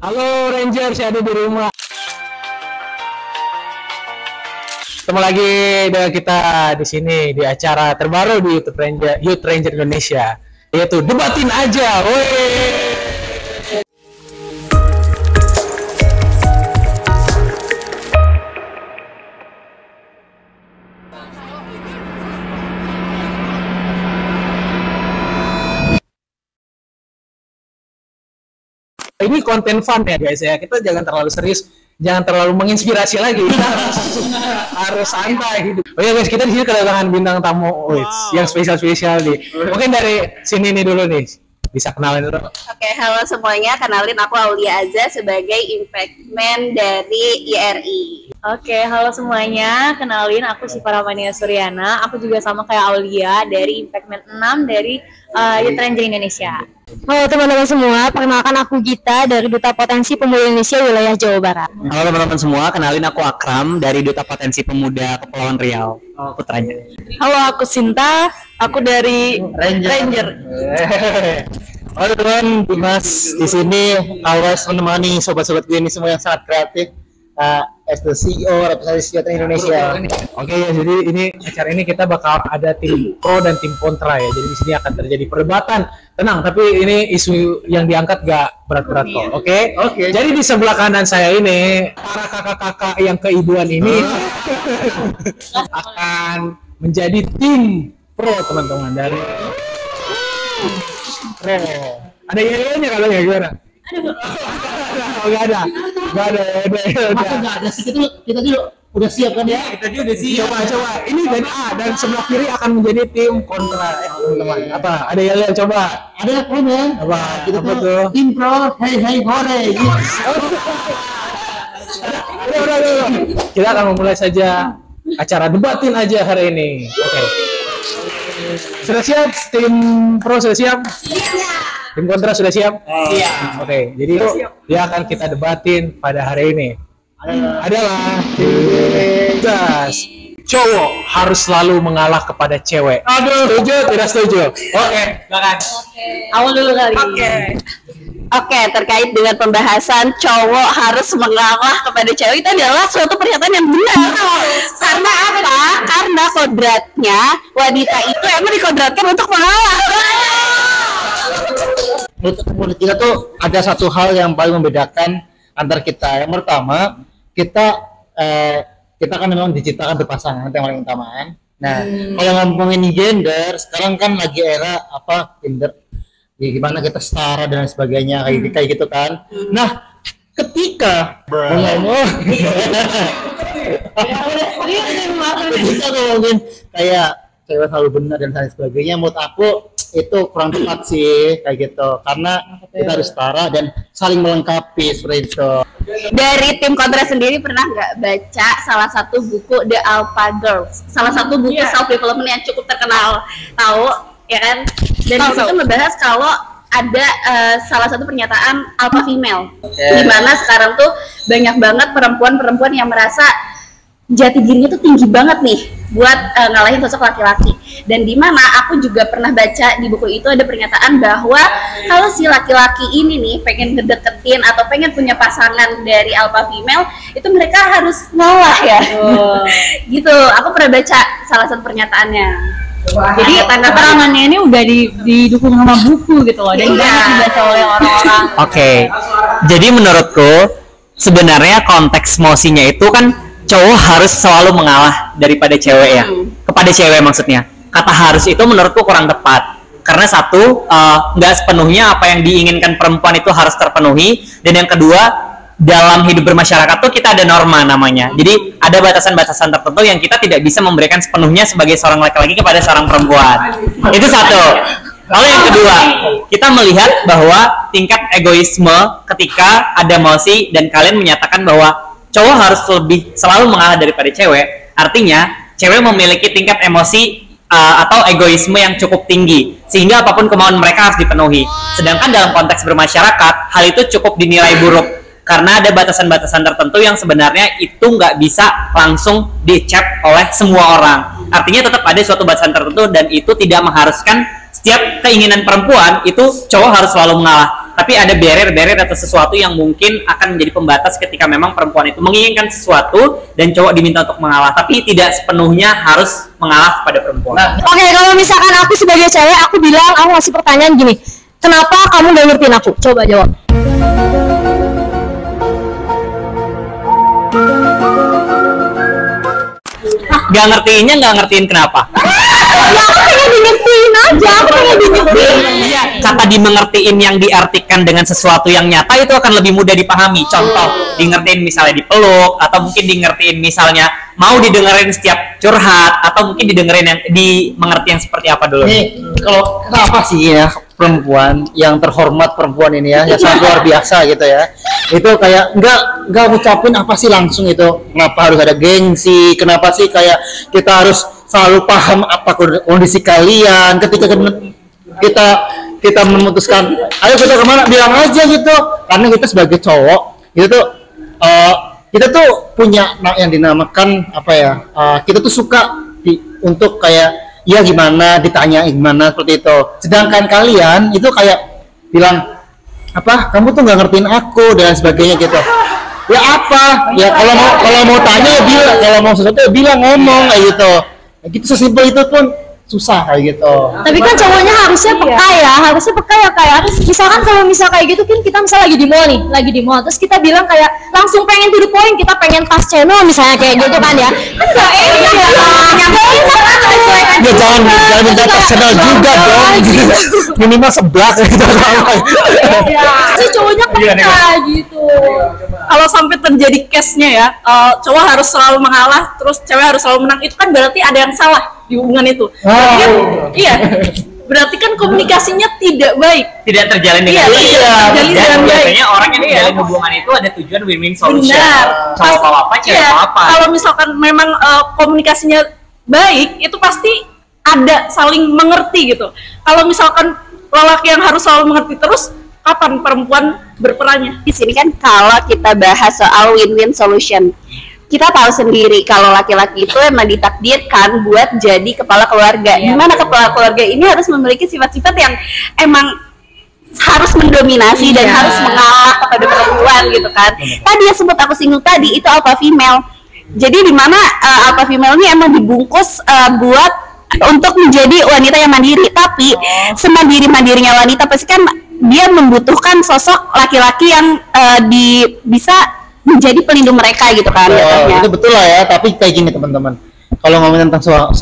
Halo Ranger, saya ada di rumah. Ketemu lagi dengan kita di sini di acara terbaru di YouTube Ranger, Youth Ranger Indonesia, yaitu Debatin Aja. Woi. Ini konten fun ya guys ya, kita jangan terlalu serius, jangan terlalu menginspirasi lagi, kita harus santai hidup. Oh ya guys, kita di sini kedatangan bintang tamu yang spesial nih. Mungkin dari sini nih dulu nih, bisa kenalin dulu. Oke, halo semuanya, kenalin aku Aulia Azza sebagai Impact Man dari IRI. Oke, halo semuanya, kenalin aku Syifa Ramania Suryana, aku juga sama kayak Aulia dari Impact Man 6 dari Youth Ranger Indonesia. Halo teman-teman semua, perkenalkan aku Gita dari Duta Potensi Pemuda Indonesia wilayah Jawa Barat. Halo teman-teman semua, kenalin aku Akram dari Duta Potensi Pemuda Kepulauan Riau, putranya. Halo, aku Sinta, aku dari Ranger. Halo teman, Dimas di sini always menemani sobat-sobat gue ini semua yang sangat kreatif. As the CEO representasi Youth Indonesia. Oke ya, jadi ini acara ini kita bakal ada tim pro dan tim kontra ya. Jadi di sini akan terjadi perdebatan. Tenang, tapi ini isu yang diangkat gak berat-berat kok. Oke. Jadi di sebelah kanan saya ini para kakak-kakak yang keibuan ini akan menjadi tim pro teman-teman dari pro. Ada yel-yelnya kalau ya gimana? Oh, nggak ada. Masa nggak ada sih, kita dulu udah siap kan ya? Kita juga udah siap. Coba. Ini dari A dan sebelah kiri akan menjadi tim kontra teman-teman. Apa? Ada yang coba? Ada kan ya? Apa? Kita Apa tuh? tim pro, hey hore. Gitu. Udah. Kita akan memulai saja acara debatin aja hari ini. Oke. Sudah siap? Tim pro sudah siap? Tim kontra sudah siap? Iya. Oke, jadi dia akan kita debatin pada hari ini. Adalah gas. Cowok harus selalu mengalah kepada cewek. Aduh, setuju? Tidak setuju? Oke, silakan. Awal dulu kali. Oke, terkait dengan pembahasan cowok harus mengalah kepada cewek, itu adalah suatu pernyataan yang benar. Karena apa? Karena kodratnya wanita itu emang dikodratkan untuk mengalah. Menurut kita tuh ada satu hal yang paling membedakan antar kita. Yang pertama, kita kan memang diciptakan berpasangan, itu yang paling utama kan. Nah, kalau ngomongin gender, sekarang kan lagi era apa gender, gimana kita setara dan sebagainya kayak gitu kan. Nah, ketika ketika ngomongin kayak cewek selalu benar dan lain sebagainya, menurut aku itu kurang tepat sih kayak gitu, karena kita harus setara dan saling melengkapi seperti itu. Dari tim kontra sendiri pernah nggak baca salah satu buku The Alpha Girls, salah satu buku self development yang cukup terkenal, tahu ya kan? Dan di situ membahas kalau ada salah satu pernyataan alpha female, dimana sekarang tuh banyak banget perempuan-perempuan yang merasa jati dirinya tuh tinggi banget nih buat ngalahin sosok laki-laki. Dan dimana aku juga pernah baca di buku itu ada pernyataan bahwa kalau si laki-laki ini nih pengen ngedeketin atau pengen punya pasangan dari alpha female, itu mereka harus ngalah ya. Gitu, aku pernah baca salah satu pernyataannya. Jadi keterangannya ini udah didukung sama buku gitu loh, dan banyak dibaca oleh orang-orang. Oke, jadi menurutku sebenarnya konteks mosinya itu kan cowok harus selalu mengalah daripada cewek ya, kepada cewek maksudnya. Kata harus itu menurutku kurang tepat, karena satu, nggak sepenuhnya apa yang diinginkan perempuan itu harus terpenuhi, dan yang kedua, dalam hidup bermasyarakat tuh kita ada norma namanya. Jadi ada batasan-batasan tertentu yang kita tidak bisa memberikan sepenuhnya sebagai seorang laki-laki kepada seorang perempuan. Itu satu. Lalu yang kedua, kita melihat bahwa tingkat egoisme ketika ada emosi dan kalian menyatakan bahwa cowok harus selalu mengalah daripada cewek, artinya cewek memiliki tingkat emosi atau egoisme yang cukup tinggi sehingga apapun kemauan mereka harus dipenuhi. Sedangkan dalam konteks bermasyarakat, hal itu cukup dinilai buruk karena ada batasan-batasan tertentu yang sebenarnya itu nggak bisa langsung dicap oleh semua orang. Artinya tetap ada suatu batasan tertentu dan itu tidak mengharuskan setiap keinginan perempuan itu cowok harus selalu mengalah. tapi ada barrier atau sesuatu yang mungkin akan menjadi pembatas ketika memang perempuan itu menginginkan sesuatu dan cowok diminta untuk mengalah, tapi tidak sepenuhnya harus mengalah kepada perempuan. Oke, kalau misalkan aku sebagai cewek, aku bilang, aku ngasih pertanyaan gini, kenapa kamu gak ngertiin aku? Coba jawab. Gak ngertiin kenapa? Ya aku pengen dingertiin aja, aku pengen dingertiin. Iya, kata dimengertiin yang diartikan dengan sesuatu yang nyata itu akan lebih mudah dipahami. Contoh, dingertiin misalnya dipeluk, atau mungkin dingertiin misalnya mau didengerin setiap curhat, atau mungkin didengerin yang dimengerti yang seperti apa dulu. Nih, kalau kenapa sih ya perempuan yang terhormat perempuan ini ya, yang sangat luar biasa gitu ya, itu kayak nggak ngucapin apa sih langsung itu, kenapa harus ada gengsi, kenapa sih kayak kita harus selalu paham apa kondisi kalian ketika kita memutuskan ayo kita kemana, bilang aja gitu, karena kita sebagai cowok itu tuh kita tuh punya yang dinamakan apa ya, kita tuh suka untuk kayak ya gimana, ditanya gimana seperti itu. Sedangkan kalian itu kayak bilang apa, kamu tuh nggak ngertiin aku dan sebagainya gitu. Ya apa? Ya kalau mau tanya ya bilang, kalau mau sesuatu ya bilang, ngomong kayak gitu. Ya gitu, sesimpel itu pun susah kayak gitu. Tapi kan cowoknya harusnya peka ya, kayak harus misalkan kalau misal kayak gitu kan kita misal lagi di mall terus kita bilang kayak langsung pengen to the point, kita pengen tas channel misalnya kayak gitu kan ya. Kan enggak enak ya. Ya jangan minta tas channel juga dong. Minimal sebelah gitu. Si cowoknya peka gitu. Kalau sampai terjadi case-nya ya, cowok harus selalu mengalah, terus cewek harus selalu menang, itu kan berarti ada yang salah di hubungan itu. Berarti kan, iya, berarti kan komunikasinya tidak baik, Tidak terjalin dengan baik. terjalin Dan dengan baik. biasanya orang yang menjalin hubungan itu ada tujuan win-win solution. Benar. Cowok mau apa, cewek mau apa. Kalau misalkan memang komunikasinya baik, itu pasti ada saling mengerti gitu. Kalau misalkan lelaki yang harus selalu mengerti terus, kapan perempuan berperannya? Di sini kan kalau kita bahas soal win-win solution, kita tahu sendiri kalau laki-laki itu emang ditakdirkan buat jadi kepala keluarga. Dimana kepala keluarga ini harus memiliki sifat-sifat yang emang harus mendominasi dan harus mengalah kepada perempuan gitu kan. Tadi yang sempat aku singgung tadi itu alpha female. Jadi dimana alpha female ini emang dibungkus buat untuk menjadi wanita yang mandiri, tapi semandiri-mandirinya wanita pasti kan dia membutuhkan sosok laki-laki yang bisa menjadi pelindung mereka gitu kan. Itu betul lah ya, tapi kayak gini teman-teman, kalau ngomongin tentang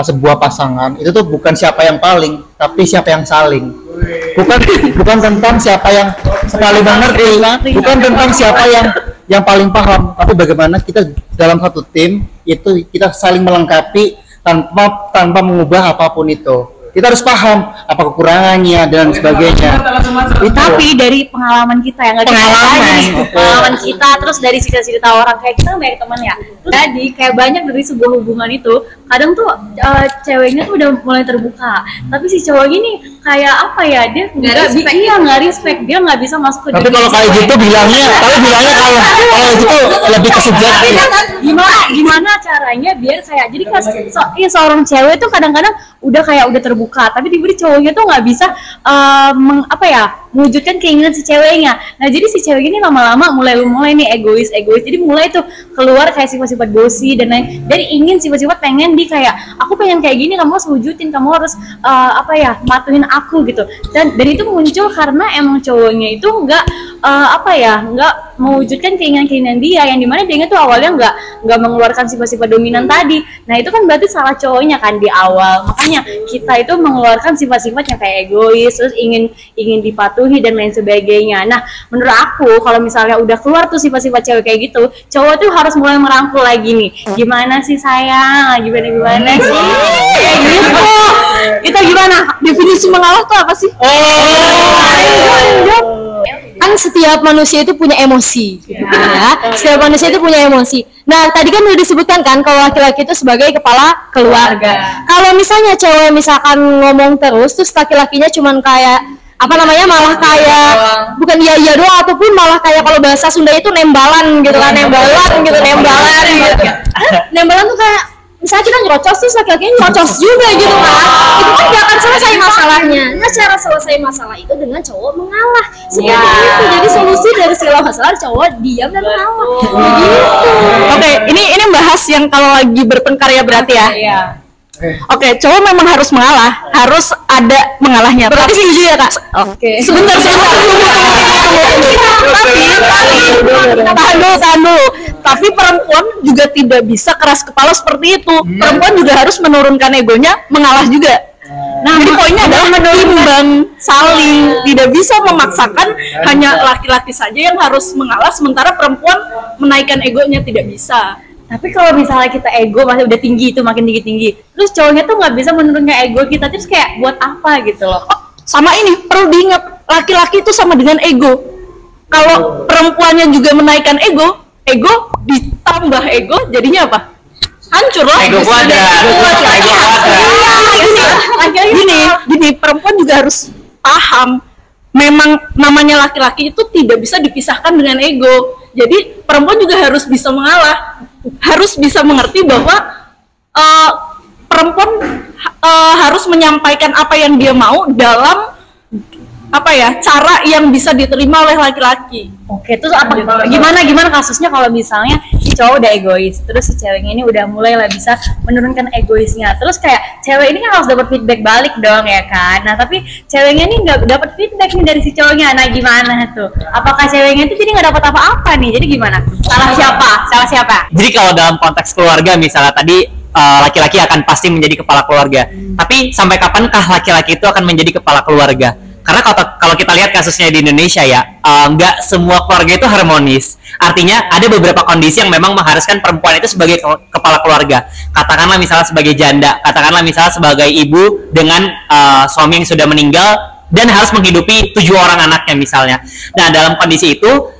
sebuah pasangan itu tuh bukan siapa yang paling, tapi siapa yang saling. Bukan tentang siapa yang paling mengerti, bukan tentang siapa yang paling paham, tapi bagaimana kita dalam satu tim itu kita saling melengkapi tanpa mengubah apapun itu. Kita harus paham apa kekurangannya dan sebagainya. Tapi dari pengalaman kita yang pengalaman kita, terus dari cerita-cerita orang kayak kita banyak teman ya. Jadi kayak banyak dari sebuah hubungan itu kadang tuh ceweknya tuh udah mulai terbuka, tapi si cowok ini kayak apa ya, dia nggak respect, dia nggak bisa masuk ke. Tapi kalau kayak gitu bilangnya kalau gitu lebih ke sejati. Gimana caranya biar kayak jadi seorang cewek tuh kadang-kadang udah terbuka, tapi tiba-tiba cowoknya tuh nggak bisa mewujudkan keinginan si ceweknya. Nah jadi si cewek ini lama-lama mulai nih egois, jadi mulai tuh keluar kayak sifat-sifat bosi dan lain, dari ingin sifat-sifat pengen di kayak aku pengen kayak gini, kamu harus wujudin, kamu harus matuhin aku gitu. Dan itu muncul karena emang cowoknya itu nggak mewujudkan keinginan dia, yang dimana dia tuh awalnya nggak mengeluarkan sifat-sifat dominan tadi. Nah itu kan berarti salah cowoknya kan di awal, makanya kita itu mengeluarkan sifat-sifat yang kayak egois, terus ingin dipatuhi dan lain sebagainya. Nah menurut aku kalau misalnya udah keluar tuh sifat-sifat cewek kayak gitu, cowok tuh harus mulai merangkul lagi nih, gimana sih sayang, gimana sih kayak gitu. Itu gimana definisi mengalah tuh apa sih? Kan setiap manusia itu punya emosi gitu ya. Setiap manusia itu punya emosi. Nah, tadi kan udah disebutkan kan kalau laki-laki itu sebagai kepala keluarga. Kalau misalnya cewek misalkan ngomong terus laki-lakinya cuman kayak malah kayak bukan iya doang, ataupun malah kayak kalau bahasa Sunda itu nembalan gitu kan, nembalan gitu. Nembalan tuh kayak misalnya kita nyerocos terus laki-laki nyerocos juga gitu kan, itu kan gak akan selesai masalahnya. Nah, cara selesai masalah itu dengan cowok mengalah seperti itu. Jadi solusi dari segala masalah cowok diam dan mengalah begitu. Oke, ini bahas yang kalau lagi bertengkar ya berarti ya. Iya. Oke, cowok memang harus mengalah, harus ada mengalahnya. Berarti setuju ya kak? Oke. Sebentar. Tahan dulu. Tapi perempuan juga tidak bisa keras kepala seperti itu. Perempuan juga harus menurunkan egonya, mengalah juga. Nah, jadi poinnya adalah imbang, saling, tidak bisa memaksakan hanya laki-laki saja yang harus mengalah, sementara perempuan menaikkan egonya tidak bisa. Tapi kalau misalnya kita ego masih udah tinggi itu makin tinggi, terus cowoknya tuh nggak bisa menurunkan ego kita, terus kayak buat apa gitu loh? Sama ini perlu diingat, laki-laki itu sama dengan ego. Kalau perempuannya juga menaikkan ego ditambah ego, jadinya apa? Hancur lah. Ego kuadrat. Gini, perempuan juga harus paham. Memang namanya laki-laki itu tidak bisa dipisahkan dengan ego. Jadi perempuan juga harus bisa mengalah, harus bisa mengerti bahwa perempuan harus menyampaikan apa yang dia mau dalam cara yang bisa diterima oleh laki-laki. Oke, terus gimana kasusnya kalau misalnya si cowok udah egois, terus si ceweknya ini udah mulai lah bisa menurunkan egoisnya, terus kayak cewek ini kan harus dapat feedback balik dong ya kan? Nah tapi ceweknya ini nggak dapat feedback nih dari si cowoknya, nah gimana tuh? Apakah ceweknya itu jadi nggak dapat apa-apa nih? Jadi gimana? Salah siapa? Jadi kalau dalam konteks keluarga misalnya tadi laki-laki akan pasti menjadi kepala keluarga. Tapi sampai kapankah laki-laki itu akan menjadi kepala keluarga? Karena kalau kita lihat kasusnya di Indonesia ya, nggak semua keluarga itu harmonis. Artinya ada beberapa kondisi yang memang mengharuskan perempuan itu sebagai kepala keluarga. Katakanlah misalnya sebagai janda, katakanlah misalnya sebagai ibu dengan suami yang sudah meninggal dan harus menghidupi 7 orang anaknya misalnya. Nah dalam kondisi itu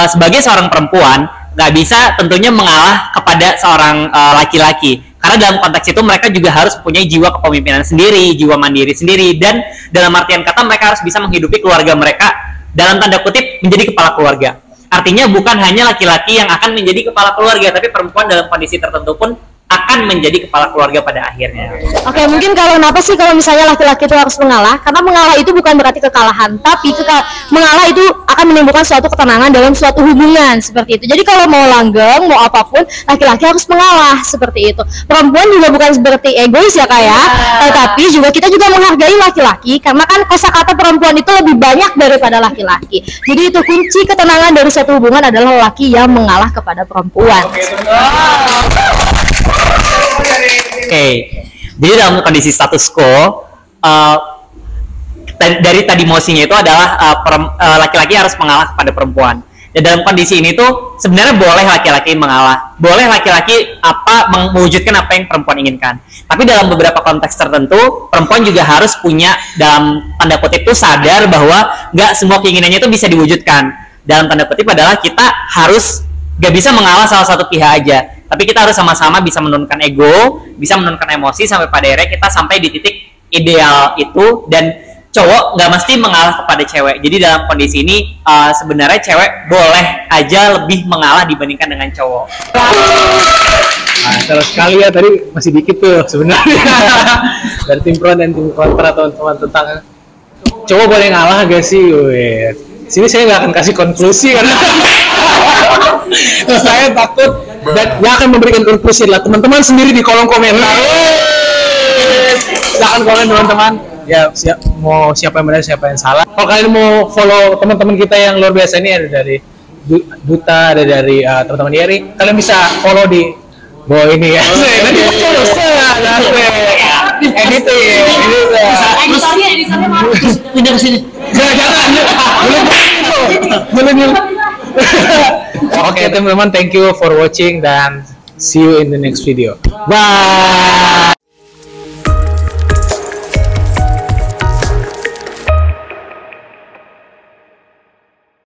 sebagai seorang perempuan nggak bisa tentunya mengalah kepada seorang laki-laki. Karena dalam konteks itu mereka juga harus punya jiwa kepemimpinan sendiri, jiwa mandiri sendiri, dan dalam artian kata mereka harus bisa menghidupi keluarga mereka dalam tanda kutip menjadi kepala keluarga. Artinya bukan hanya laki-laki yang akan menjadi kepala keluarga, tapi perempuan dalam kondisi tertentu pun akan menjadi kepala keluarga pada akhirnya. Oke, mungkin kenapa sih kalau misalnya laki-laki itu harus mengalah? Karena mengalah itu bukan berarti kekalahan, tapi mengalah itu akan menimbulkan suatu ketenangan dalam suatu hubungan seperti itu. Jadi kalau mau langgeng, mau apapun, laki-laki harus mengalah seperti itu. Perempuan juga bukan seperti egois ya kak ya, tetapi juga kita juga menghargai laki-laki karena kan kosakata perempuan itu lebih banyak daripada laki-laki. Jadi itu kunci ketenangan dari suatu hubungan adalah laki yang mengalah kepada perempuan. Oke, jadi dalam kondisi status quo, dari tadi mosinya itu adalah laki-laki harus mengalah kepada perempuan. Dan dalam kondisi ini tuh sebenarnya boleh laki-laki mengalah, boleh laki-laki mewujudkan apa yang perempuan inginkan. Tapi dalam beberapa konteks tertentu, perempuan juga harus punya dalam tanda kutip itu sadar bahwa nggak semua keinginannya itu bisa diwujudkan. Dalam tanda kutip adalah kita harus nggak bisa mengalah salah satu pihak aja. Tapi kita harus sama-sama bisa menurunkan ego, bisa menurunkan emosi sampai pada akhirnya kita sampai di titik ideal itu, dan cowok nggak mesti mengalah kepada cewek. Jadi dalam kondisi ini sebenarnya cewek boleh aja lebih mengalah dibandingkan dengan cowok. Nah, salah sekali ya, tadi masih dikit tuh sebenarnya dari tim pro dan tim kontra teman-teman tentang cowok boleh ngalah gak sih? Wih. Sini saya nggak akan kasih konklusi karena saya takut, dan yang akan memberikan konklusi adalah teman-teman sendiri di kolom komentar. Silahkan komen teman-teman. Ya, siapa yang benar, siapa yang salah. Kalau kalian mau follow teman-teman kita yang luar biasa ini, ada dari Duta, ada dari teman-teman Yeri, kalian bisa follow di bawah ini ya. Pindah ke sini. Jangan. Oke teman-teman, thank you for watching dan see you in the next video. Bye.